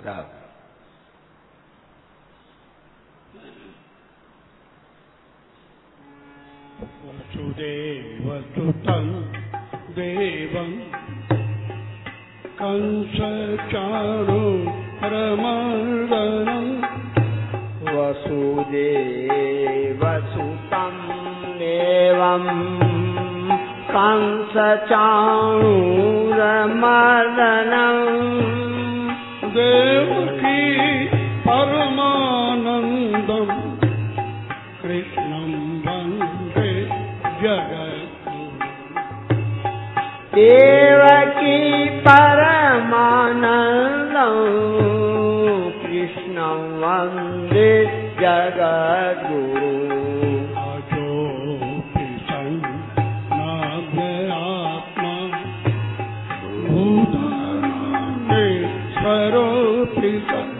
राम। वसुदेवसुतं देवं कंसचाणूरमर्दनं वसुदेवसुतं देवं कंसचाणूरमर्दनं देवकी परमानन्दं कृष्णं वन्दे जगद्गुरुम्। देवकी परमानन्दं कृष्णं वन्दे जगद्गुरुम्। अजोऽपि सन्नाभ्यात्मा भूतानामीश्वरोऽपि सन्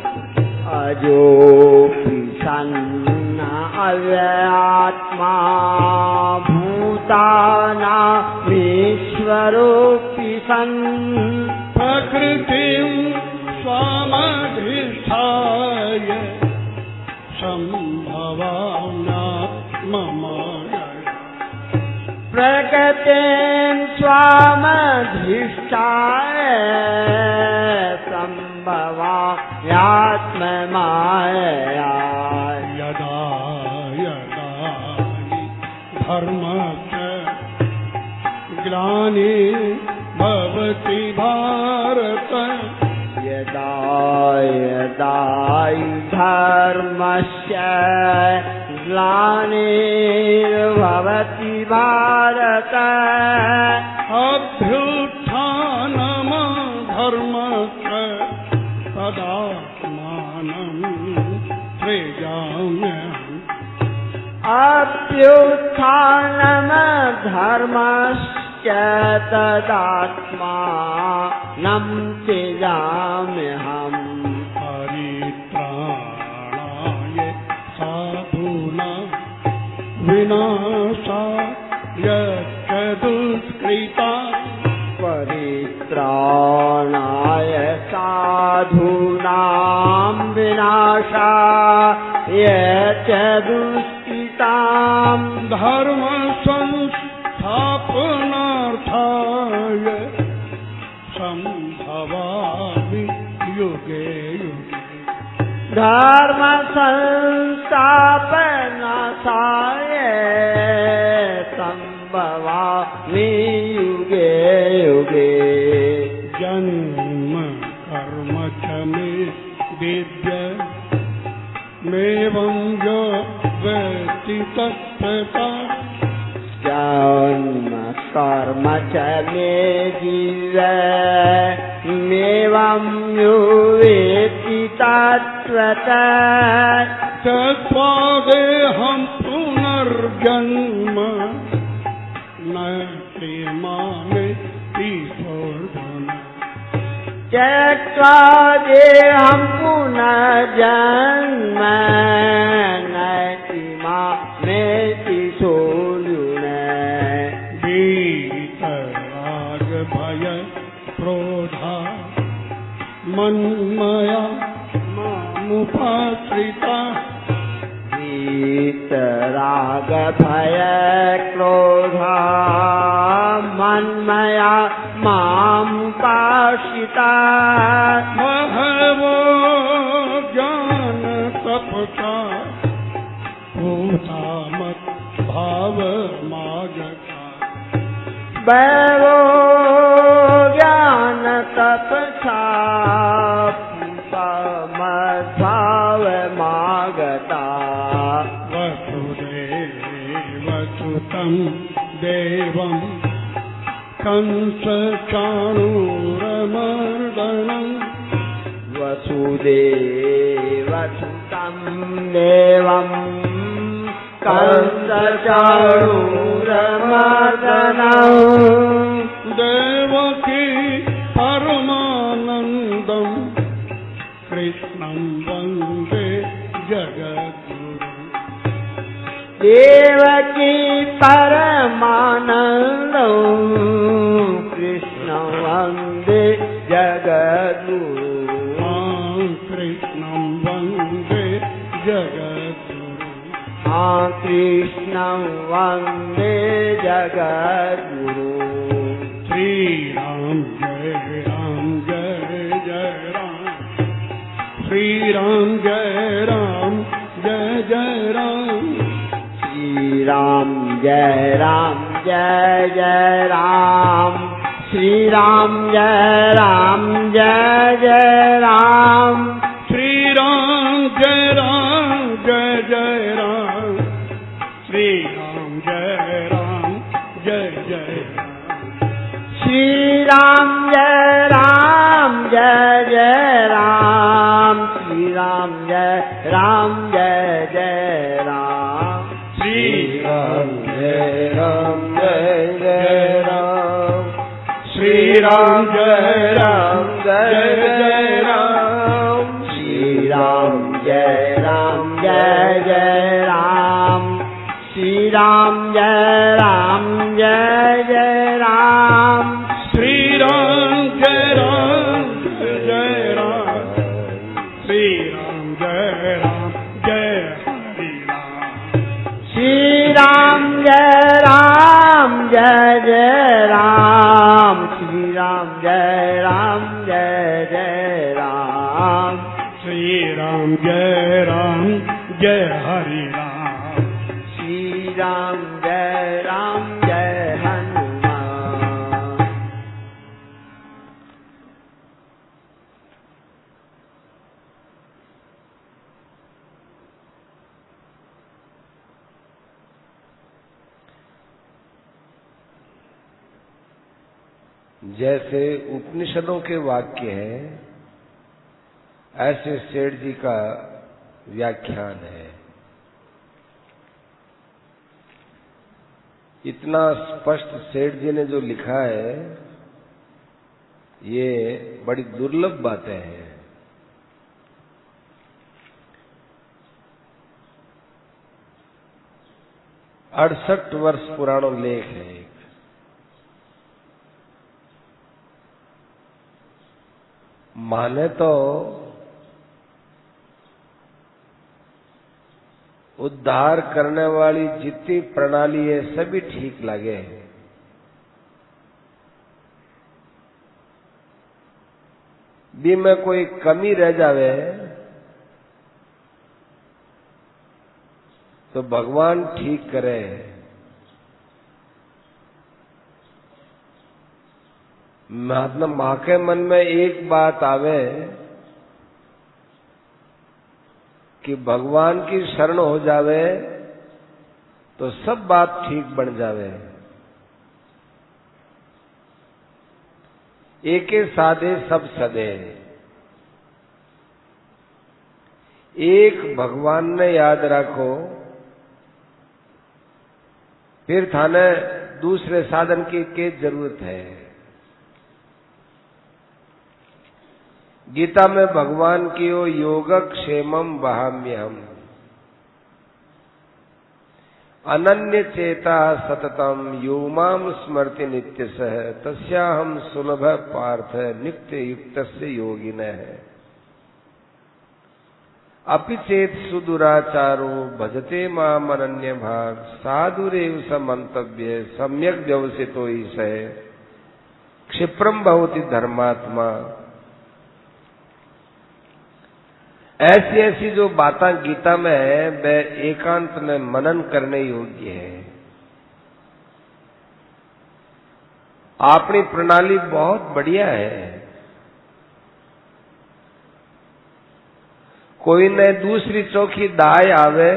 अजोऽपि सन्नाव्यात्मा भूतानामीश्वरोऽपि सन् प्रकृतिं स्वामधिष्ठाय सम्भवाम्यात्ममायया प्रकृतिं स्वामधिष्ठाय सम्भवाम्यात्ममायया यदा यदा धर्मस्य ग्लानिर्भवति भारत यदा यदा धर्मस्य ग्लानिर्भवति भारत अभ्युत्थानं धर्मस्य तदात्मानं सृजाम्यहम्। अभ्युत्थानं धर्मस्य तदात्मानं सृजाम्यहम्। परित्राणाय साधूनां विनाशाय च दुष्कृतां परित्राणाय साधूनां विनाशाय च दुष्कृतां धर्म संस्थापनार्थाय संभवामि युगे युगे। धर्म संस्थापनार्थाय संभवामि युगे युगे। जन्म कर्म च मे विद्य मेवं यो वेत्ति तत्त्वता। जन्म कर्म च मे जीवमेवं यो वेत्ति तत्त्वतः। त्यक्त्वादेहं पुनर्जन्म न मामेति सोऽर्जुन। त्यक्त्वा देहं पुनर्जन्म नैति मामेति सोऽर्जुन। वीतरागभय क्रोधा मन्मया मामुपाश्रिता। वीतरागभय क्रोधा मन्मया मामुपाश्रिता। बहवो ज्ञानतपसा भूता मद्भावमागता। बहवो ज्ञानतपसा भूता मद्भावमागता। वसुदेवसुतं देवं कंसचाणूरमर्दनं वसुदेवसुतं देवं कंसचाणूरमर्दनं देवकी परमानन्दं कृष्णं वन्दे जगद्गुरुम्। देवकी परमानन्दं कृष्णं वन्दे जगद्गुरुम्। कृष्णं वन्दे जगद्गुरु। श्री राम जय राम जय जय राम, श्री राम जय राम जय जय राम, श्री राम जय राम जय जय राम, श्री राम जय राम जय जय राम, श्री राम जय राम जय जय राम, श्री राम जय राम जय जय राम, श्री राम जय राम जय जय राम, श्री राम जय राम जय जय राम, श्री राम जय राम जय जय राम, श्री राम जय राम जय जय राम, श्री राम जय राम जय जय राम, श्री राम जय राम जय जय राम, श्री राम जय राम जय राम, श्री राम जय राम जय हरि राम, श्री राम जय राम जय जय राम, श्री राम जय राम जय जय राम, श्री राम जय राम जय हरि राम, श्री राम जय राम जय हनुमान। जैसे उपनिषदों के वाक्य हैं, ऐसे सेठ जी का व्याख्यान है। इतना स्पष्ट सेठ जी ने जो लिखा है, ये बड़ी दुर्लभ बातें हैं। अड़सठ वर्ष पुराना लेख है एक। माने तो उद्धार करने वाली जितनी प्रणाली है सभी ठीक लगे। भी में कोई कमी रह जावे तो भगवान ठीक करे। मतलब माँ के मन में एक बात आवे कि भगवान की शरण हो जावे तो सब बात ठीक बन जावे। एके साधे सब सदे। एक भगवान ने याद रखो, फिर थाने दूसरे साधन की क्या जरूरत है। गीता में भगवान की ओ योगक्षेमम वहाम्यहम् अनन्य चेता सततम यो माम स्मृति नित्यसः तस्याहम सुलभ पार्थ नित्य युक्तस्य योगिनः अपि चेत सुदुराचारो भजते माम अनन्य भाग साधुरेव समन्तव्य सम्यक व्यवसितो ही सह क्षिप्रम भवति धर्मात्मा। ऐसी ऐसी जो बातें गीता में है वह एकांत में मनन करने योग्य है। अपनी प्रणाली बहुत बढ़िया है। कोई ने दूसरी चौकी दाय आवे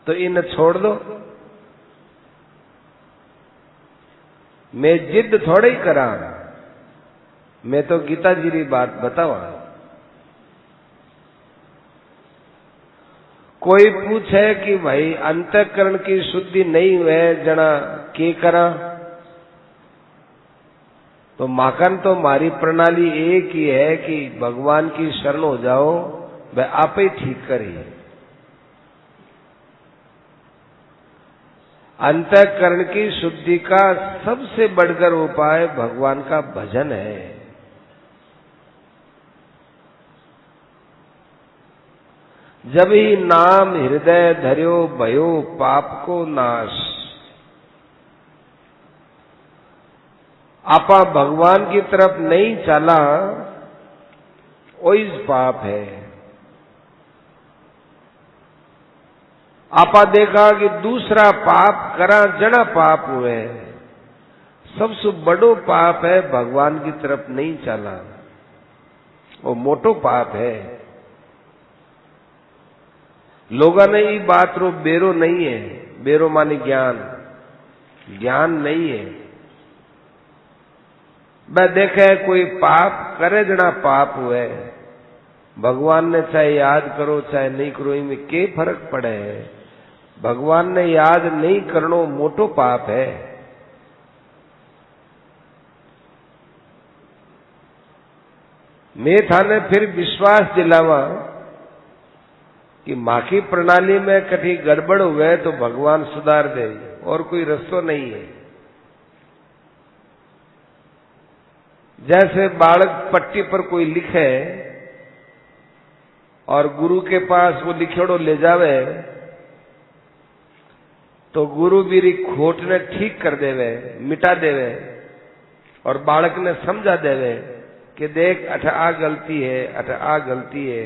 तो इन्हें छोड़ दो। मैं जिद थोड़े ही करा, मैं तो गीता जी की बात बतावा। कोई पूछे कि भाई अंतःकरण की शुद्धि नहीं हुए जना के करा, तो माकन तो मारी प्रणाली एक ही है कि भगवान की शरण हो जाओ, वह आप ही ठीक करे। अंतःकरण की शुद्धि का सबसे बढ़कर उपाय भगवान का भजन है। जब ही नाम हृदय धर्यो भयो पाप को नाश। आपा भगवान की तरफ नहीं चला वही पाप है। आपा देखा कि दूसरा पाप करा जड़ा पाप हुए, सबसे बड़ो पाप है भगवान की तरफ नहीं चला, वो मोटो पाप है। लोगों ने ये बात रो बेरो नहीं है, बेरो माने ज्ञान, ज्ञान नहीं है। वह देखे कोई पाप करे जड़ा पाप हुए, भगवान ने चाहे याद करो चाहे नहीं करो, इनमें के फर्क पड़े है। भगवान ने याद नहीं करनो मोटो पाप है। मैं थाने फिर विश्वास दिलावा कि माँ की प्रणाली में कभी गड़बड़ हुए तो भगवान सुधार दे, और कोई रास्ता नहीं है। जैसे बालक पट्टी पर कोई लिखे और गुरु के पास वो लिखेड़ो ले जावे तो गुरु भी खोट ने ठीक कर देवे, मिटा देवे, और बालक ने समझा देवे कि देख अठ आ गलती है, अठ आ गलती है।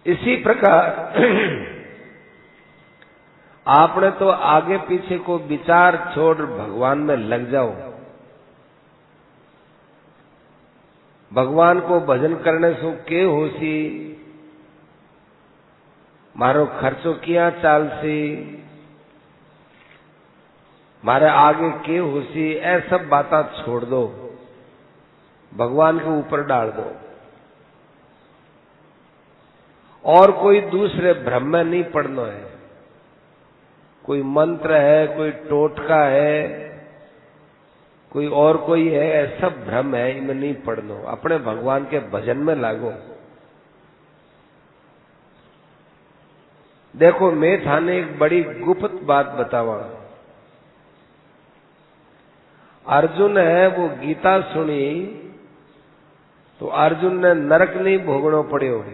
इसी प्रकार आपने तो आगे पीछे को विचार छोड़ भगवान में लग जाओ। भगवान को भजन करने से के होसी, मारो खर्चो किया चालसी, मारे आगे के होसी, ऐ सब बातें छोड़ दो, भगवान के ऊपर डाल दो। और कोई दूसरे भ्रम में नहीं पड़ना है। कोई मंत्र है, कोई टोटका है, कोई और कोई है, सब भ्रम है, इनमें नहीं पड़ना। अपने भगवान के भजन में लागो। देखो मैं थाने एक बड़ी गुप्त बात बतावा। अर्जुन है वो गीता सुनी तो अर्जुन ने नरक नहीं भोगना पड़ो।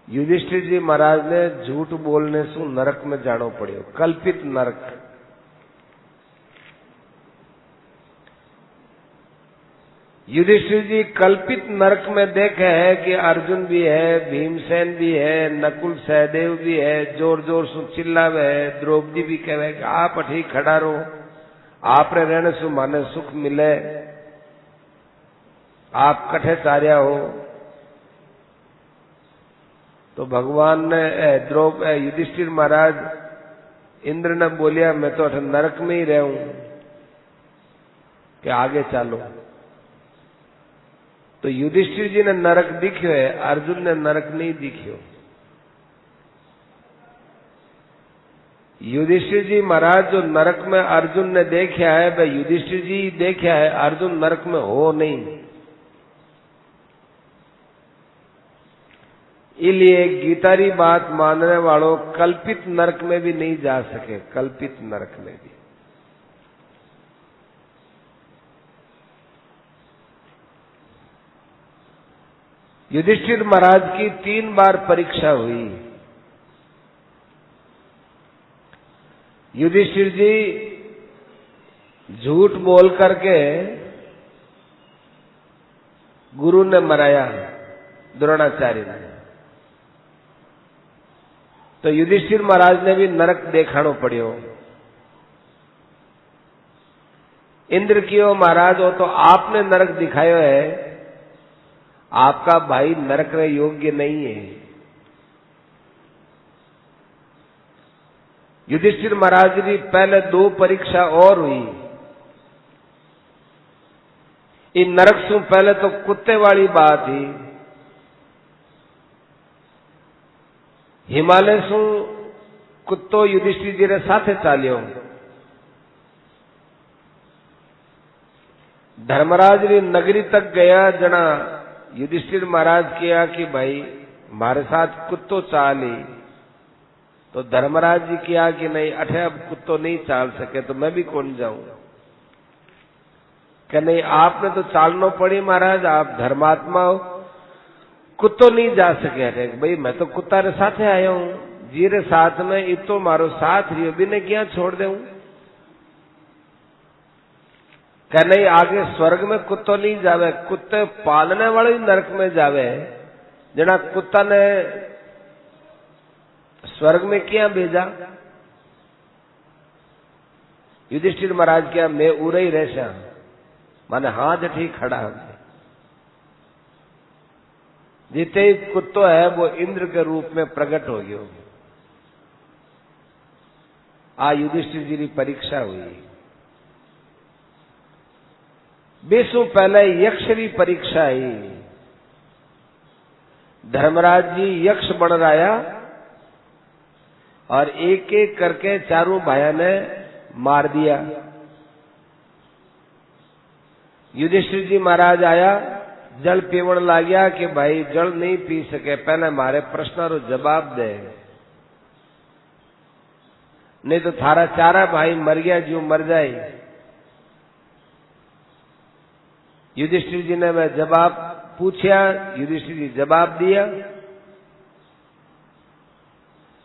युधिष्ठिर जी महाराज ने झूठ बोलने से नरक में जानो पड़ो, कल्पित नरक। युधिष्ठिर जी कल्पित नरक में देखे है कि अर्जुन भी है, भीमसेन भी है, नकुल सहदेव भी है, जोर जोर से चिल्लावे है, द्रौपदी भी कहे कि आप अठी खड़ा रहो, आप रे रहने से माने सुख मिले, आप कठे चार्या हो। तो भगवान ने युधिष्ठिर महाराज इंद्र ने बोलिया मैं तो अठ नरक में ही रहूं कि आगे चालो। तो युधिष्ठिर जी ने नरक दिख्यो है, अर्जुन ने नरक नहीं दिख्यो। युधिष्ठिर जी महाराज जो नरक में अर्जुन ने देखा है वह युधिष्ठिर जी देखा है, अर्जुन नरक में हो नहीं। इसलिए गीतारी बात मानने वालों कल्पित नरक में भी नहीं जा सके, कल्पित नरक में भी। युधिष्ठिर महाराज की 3 बार परीक्षा हुई। युधिष्ठिर जी झूठ बोल करके गुरु ने मराया, द्रोणाचार्य ने। तो युधिष्ठिर महाराज ने भी नरक देखानो पड़ियो। इंद्र कियो महाराज हो तो आपने नरक दिखायो है, आपका भाई नरक में योग्य नहीं है। युधिष्ठिर महाराज की पहले 2 परीक्षा और हुई। इन नरक से पहले तो कुत्ते वाली बात ही, हिमालय से कुत्तो युधिष्ठिर जी रे साथे चालियो। धर्मराज री नगरी तक गया जना युधिष्ठिर महाराज किया कि भाई हमारे साथ कुत्तो चाली। तो धर्मराज जी किया कि नहीं अठे अब कुत्तो नहीं चाल सके तो मैं भी कौन जाऊं। कि नहीं आपने तो चालनो पड़ी महाराज, आप धर्मात्मा हो, कुत्तो नहीं जा सके थे भाई मैं तो कुत्ता रे साथे आया हूं जी रे साथ में इतो मारो साथ रियो बिने क्या छोड़ दे कह नहीं आगे स्वर्ग में कुत्तो नहीं जावे कुत्ते पालने वाले ही नरक में जावे जना कुत्ता ने स्वर्ग में क्या भेजा युधिष्ठिर महाराज क्या मैं उरे ही रहशा माने हाथ ठीक खड़ा हो जिते ही कुत्तो है वो इंद्र के रूप में प्रकट हो गयो आ युधिष्ठिर जी की परीक्षा हुई बेसों पहले यक्ष की परीक्षा आई धर्मराज जी यक्ष बन रहा और एक एक करके चारों भाइयों ने मार दिया युधिष्ठिर जी महाराज आया जल पीवण ला गया कि भाई जल नहीं पी सके पहले हमारे प्रश्न रो जवाब दे नहीं तो थारा चारा भाई मर गया जो मर जाए युधिष्ठिर जी ने वह जवाब पूछा युधिष्ठिर जी जवाब दिया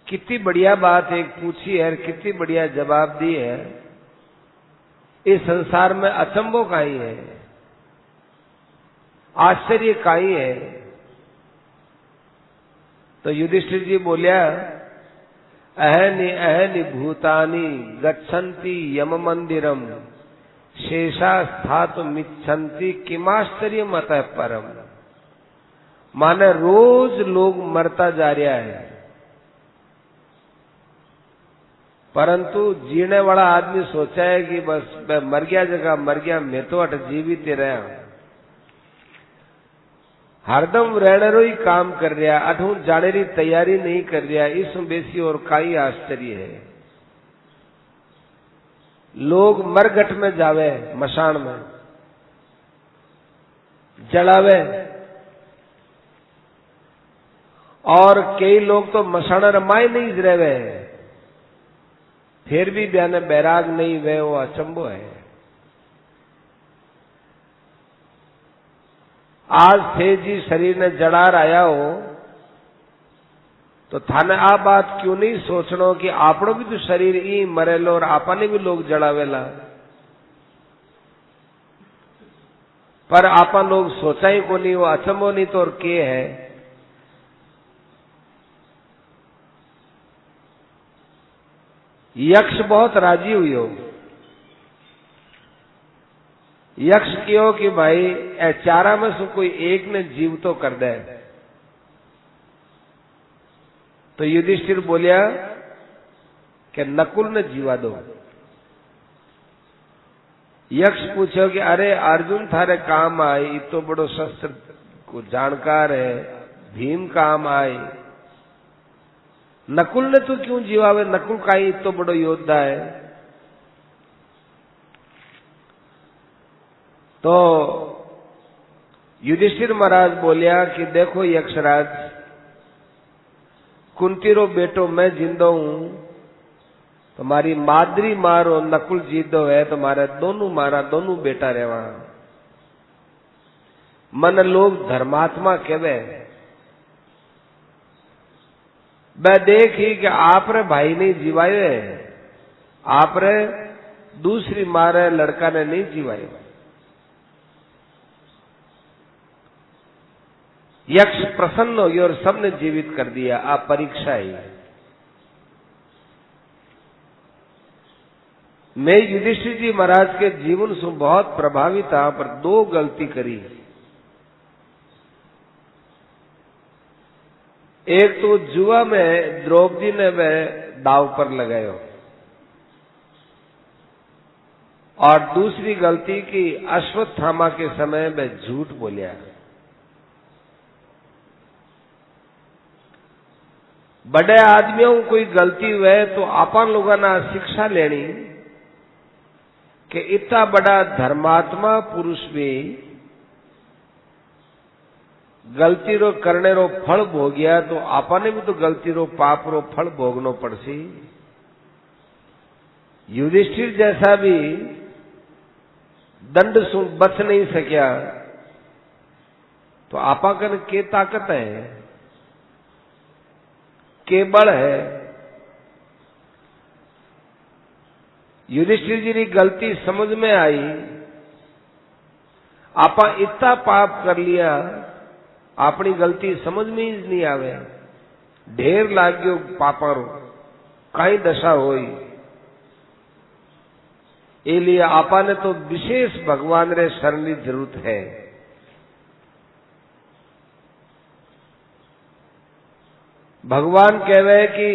कितनी बढ़िया बात एक पूछी है कितनी बढ़िया जवाब दी है इस संसार में अचंभो काई है आश्चर्य काई है तो युधिष्ठिर जी बोलिया अहनि भूतानि गच्छन्ति यम मंदिरम शेषा स्थात मिच्छन्ति किमाश्चर्य मत परम माने रोज लोग मरता जा रहा है परंतु जीने वाला आदमी सोचा है कि बस मैं मर गया जगह मर गया मैं तो अट जीवित ही रहा हरदम रहने ही काम कर रहा अठू जाने की तैयारी नहीं कर रहा इसमें बेसी और काई आश्चर्य है लोग मरघट में जावे मशान में जलावे और कई लोग तो मशान रमाए नहीं रहे फिर भी ब्याने बैराग नहीं वे वो अचंभो है आज थे जी शरीर ने जड़ार आया हो तो थाने आ बात क्यों नहीं सोचनो कि आपनो भी तो शरीर ई मरेलो और आपने भी लोग जड़ावेला पर आपा लोग सोचा ही को नहीं वो अचंभो नहीं तो और के है यक्ष बहुत राजी हुई हो यक्ष क्यों कि भाई ए चारा में से कोई एक ने जीव तो कर दे तो युधिष्ठिर बोलिया कि नकुल ने जीवा दो यक्ष पूछो कि अरे अर्जुन थारे काम आए इतो बड़ो शस्त्र को जानकार है भीम काम आए नकुल ने तो क्यों जीवावे नकुल का ही इतो बड़ो योद्धा है तो युधिष्ठिर महाराज बोलिया कि देखो यक्षराज कुंती रो बेटो मैं जिंदो हूं तुम्हारी मादरी मारो नकुल जीतो है तुम्हारे मारा दोनों बेटा रेवा मन लोग धर्मात्मा कहवे वह देखी कि आप रे भाई नहीं जीवाए आप रे दूसरी मारे लड़का ने नहीं जीवाए यक्ष प्रसन्न हो गया और सबने जीवित कर दिया आप परीक्षा ही मैं युधिष्ठिर जी महाराज के जीवन से बहुत प्रभावित था पर दो गलती करी एक तो जुआ में द्रौपदी ने वह दाव पर लगायो और दूसरी गलती की अश्वत्थामा के समय में झूठ बोलिया बड़े आदमियों को कोई गलती हुए तो अपन लोगों ने शिक्षा लेनी कि इतना बड़ा धर्मात्मा पुरुष भी गलती रो करने रो फल भोगिया तो आपने भी तो गलती रो पाप रो फल भोगनो पड़सी युधिष्ठिर जैसा भी दंड से बच नहीं सकिया तो आपा कन के ताकत है, के बल है। युधिष्ठिर जी की गलती समझ में आई, आपा इतना पाप कर लिया, अपनी गलती समझ में ही नहीं आवे, ढेर लाग्यो पापा रो, कई दशा होई। इसलिए आपा ने तो विशेष भगवान रे शरण की जरूरत है। भगवान कहवे कि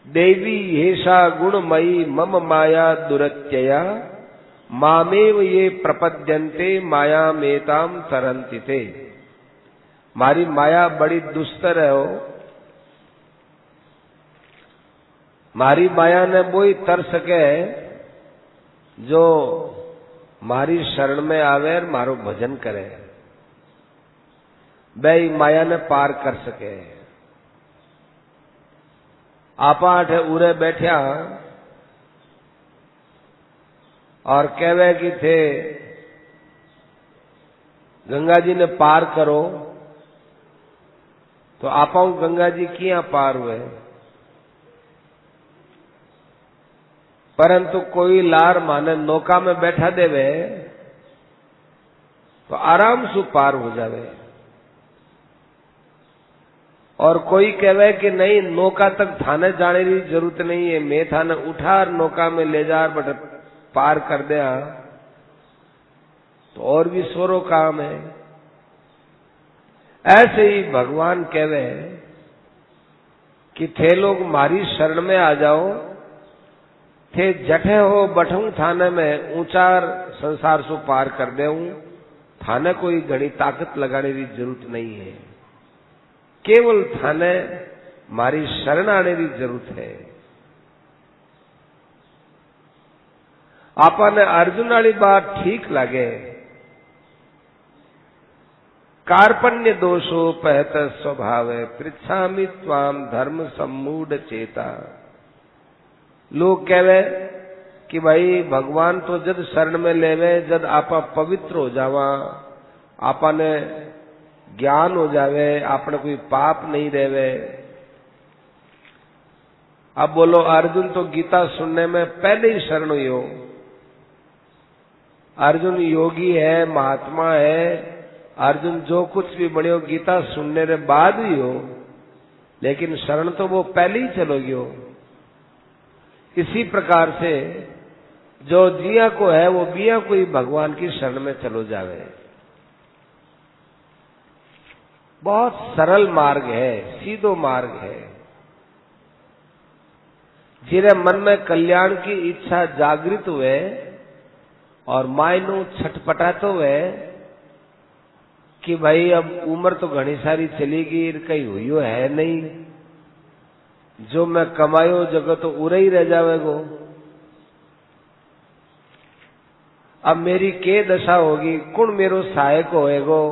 देवी हेषा गुणमयी मम माया दुरत्यया मामेव ये प्रपद्यन्ते माया मेताम तरंति ते। मारी माया बड़ी दुस्तर है, मारी माया ने वो ही तर सके जो मारी शरण में आवे और मारो भजन करे, वही माया ने पार कर सके। आपा अठे उरे बैठा और कहवे कि थे गंगा जी ने पार करो, तो आपा गंगा जी किया पार हुए, परंतु कोई लार माने नौका में बैठा देवे तो आराम से पार हो जावे, और कोई कहवे कि नहीं नौका तक थाने जाने की जरूरत नहीं है, मैं थाने उठा नौका में ले जा बट पार कर दिया, तो और भी सोरो काम है। ऐसे ही भगवान कहवे कि थे लोग मारी शरण में आ जाओ, थे जठे हो बठू थाने में ऊंचार संसार सो पार कर दे, थाने कोई घनी ताकत लगाने की जरूरत नहीं है, केवल थाने मारी शरण आने की जरूरत है। आपा ने अर्जुन वाली बात ठीक लगे, कार्पण्य दोषो पहत स्वभाव पृच्छामि त्वाम धर्म सम्मूढ़ चेता। लोग कहवे कि भाई भगवान तो जद शरण में लेवे, जद आपा पवित्र हो जावा, आपा ने ज्ञान हो जावे, आपने कोई पाप नहीं रेवे। अब बोलो अर्जुन तो गीता सुनने में पहले ही शरण हुई हो, अर्जुन योगी है, महात्मा है, अर्जुन जो कुछ भी बने हो गीता सुनने के बाद ही हो, लेकिन शरण तो वो पहले ही चलोगी हो। इसी प्रकार से जो जिया को है वो बिया को ही भगवान की शरण में चलो जावे। बहुत सरल मार्ग है, सीधो मार्ग है। जिरे मन में कल्याण की इच्छा जागृत हुए और मायनो छटपटाते हुए कि भाई अब उम्र तो घनी सारी चली गई, कहीं हुई है नहीं, जो मैं कमायो जगह तो उरे ही रह जावेगो, अब मेरी के दशा होगी, कौन मेरो सहायक होएगो।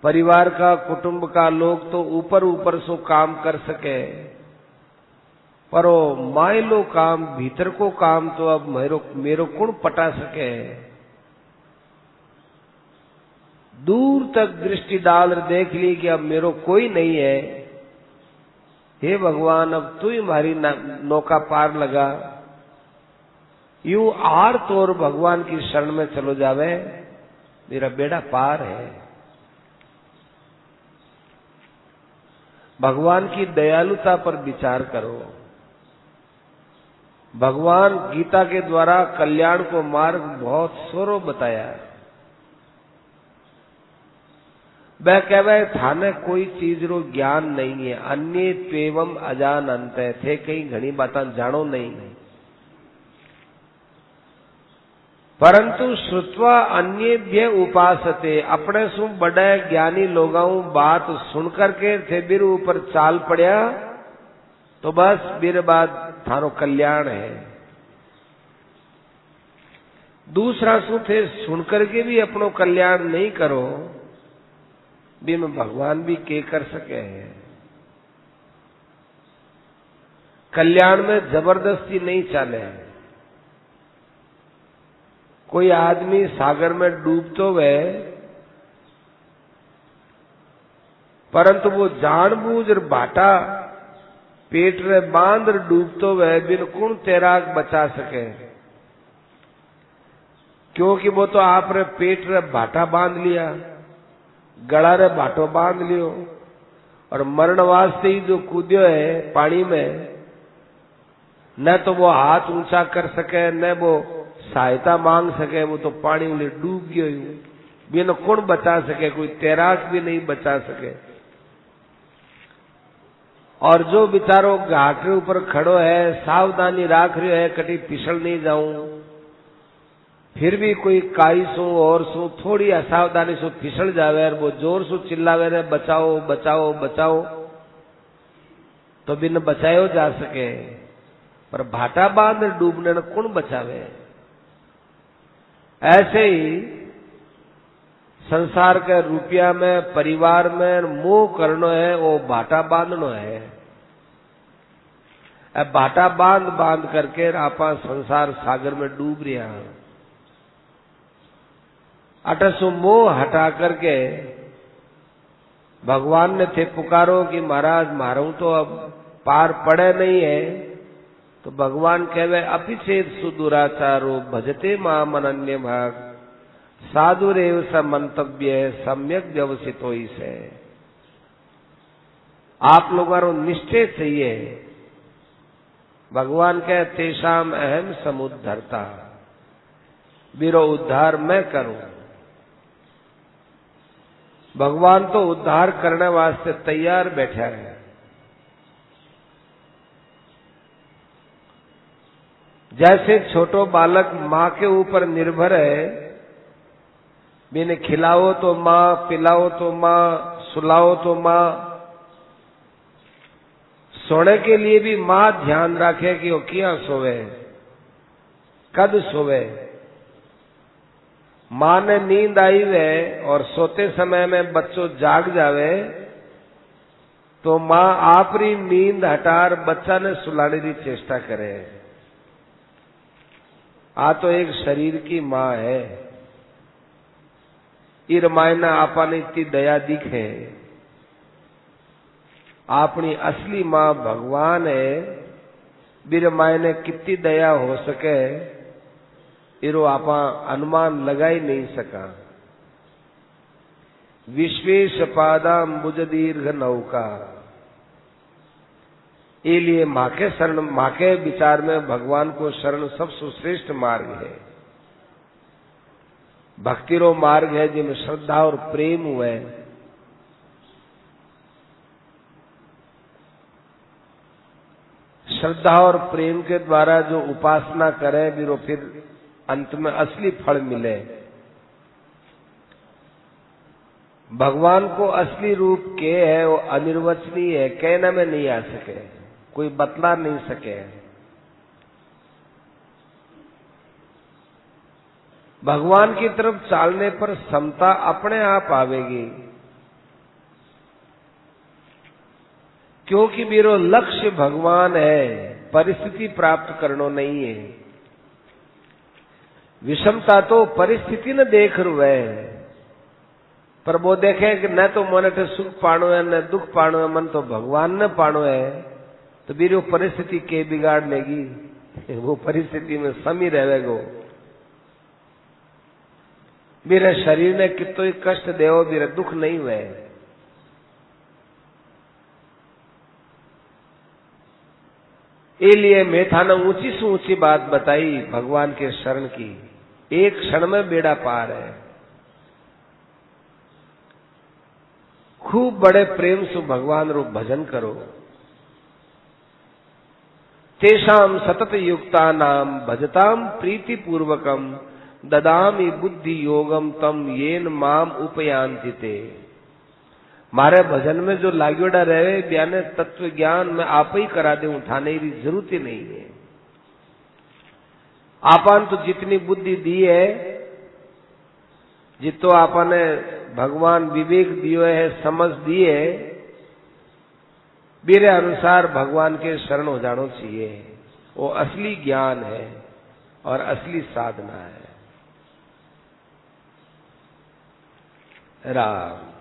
परिवार का कुटुंब का लोग तो ऊपर ऊपर सो काम कर सके, पर वो मायलो काम भीतर को काम तो अब मेरो कौन पटा सके। दूर तक दृष्टि डाल देख ली कि अब मेरो कोई नहीं है, हे भगवान अब तू ही हमारी नौका पार लगा। यूं आर तोर भगवान की शरण में चलो जावे, मेरा बेड़ा पार है। भगवान की दयालुता पर विचार करो। भगवान गीता के द्वारा कल्याण को मार्ग बहुत सोरो बताया। वह कहवे थाने कोई चीज रो ज्ञान नहीं है, अन्य त्वेवम अजानंत थे, कई घनी बातें जानो नहीं, परंतु श्रुत्वा अन्येभ्य उपासते, अपने सु बड़े ज्ञानी लोगाऊ बात सुन करके थे बिर ऊपर चाल पड़या तो बस बिर बाद थारो कल्याण है। दूसरा सु थे सुन करके भी अपनो कल्याण नहीं करो, बिन भगवान भी के कर सके हैं। कल्याण में जबरदस्ती नहीं चाले, कोई आदमी सागर में डूबतो वे, परंतु वो जानबूझ भाटा पेट रे बांध डूबतो वे बिन कुण तैराक बचा सके, क्योंकि वो तो आप रे पेट रे भाटा बांध लिया, गला रे भाटो बांध लियो, और मरण वास्ते ही जो कूद्यो है पानी में, न तो वो हाथ ऊंचा कर सके न वो सहायता मांग सके, वो तो पानी में डूब गयो, बिन कुण बचा सके, कोई तैराक भी नहीं बचा सके। और जो बेचारो घाट के ऊपर खड़ो है, सावधानी राख रही है कटी फिसल नहीं जाऊं, फिर भी कोई काई सो और सो थोड़ी असावधानी सो फिसल जावे और वो जोर सो चिल्लावे रे बचाओ बचाओ बचाओ, तो बिन बचायो जा सके, पर भाटा बांध डूबने न कौन बचावे। ऐसे ही संसार के रुपया में परिवार में मोह करनो है, वो भाटा बांधनो है। अब भाटा बांध बांध करके आपा संसार सागर में डूब रहा। अटसु मोह हटा करके भगवान ने थे पुकारो कि महाराज मारू तो अब पार पड़े नहीं है, तो भगवान कहवे अपिछेद सुदुराचारो भजते माम अनन्य भाग साधुरेव स मंतव्य सम्यक व्यवसितो से। आप लोगों को निश्चय चाहिए, भगवान कहे तेषाम अहम समुद्धरता, बिरो उद्धार मैं करूं। भगवान तो उद्धार करने वास्ते तैयार बैठा है। जैसे छोटो बालक माँ के ऊपर निर्भर है, बिन खिलाओ तो माँ, पिलाओ तो माँ, सुलाओ तो माँ, सोने के लिए भी माँ ध्यान रखे कि वो क्या सोवे, कद सोवे। माँ ने नींद आई वे और सोते समय में बच्चों जाग जावे, तो माँ आपरी नींद हटार बच्चा ने सुलाने की चेष्टा करे। आ तो एक शरीर की माँ है, इर मायना आपने इतनी दया दिखे। अपनी असली माँ भगवान है, बिर मायने कितनी दया हो सके इरो आपा अनुमान लगा ही नहीं सका। विश्वेश पादाम बुज दीर्घ नौका, इसलिए माँ के शरण, माँ के विचार में भगवान को शरण सबसे श्रेष्ठ मार्ग है। भक्ति रो मार्ग है जिसमें श्रद्धा और प्रेम हुए। श्रद्धा और प्रेम के द्वारा जो उपासना करे बिरो फिर अंत में असली फल मिले। भगवान को असली रूप के है वो अनिर्वचनीय है, कहने में नहीं आ सके, कोई बतला नहीं सके। भगवान की तरफ चालने पर समता अपने आप आवेगी, क्योंकि मेरा लक्ष्य भगवान है, परिस्थिति प्राप्त करना नहीं है। विषमता तो परिस्थिति न देख रुए, पर वो देखे कि न तो मन से सुख पानो है न दुख पानो है, मन तो भगवान न पानो है, तो मेरी परिस्थिति के बिगाड़ लेगी, वो परिस्थिति में समी रहेगो। मेरे शरीर ने कितो ही कष्ट देवो, मेरे दुख नहीं हुए। इसलिए मैं थाना ऊंची से ऊंची बात बताई भगवान के शरण की, एक क्षण में बेड़ा पार है। खूब बड़े प्रेम से भगवान रो भजन करो। तेषाम सतत युक्ता नाम भजताम प्रीति पूर्वकम ददामी बुद्धि योगम तम येन माम उपयांति ते। मारे भजन में जो लाग्योड़ा रहे ब्याने तत्व ज्ञान में आप ही करा दे, उठाने की जरूरत ही नहीं है। आपन तो जितनी बुद्धि दी है, जितो आपने भगवान विवेक दियो है, समझ दी है, मेरे अनुसार भगवान के शरण हो जाना चाहिए। वो असली ज्ञान है और असली साधना है। राम।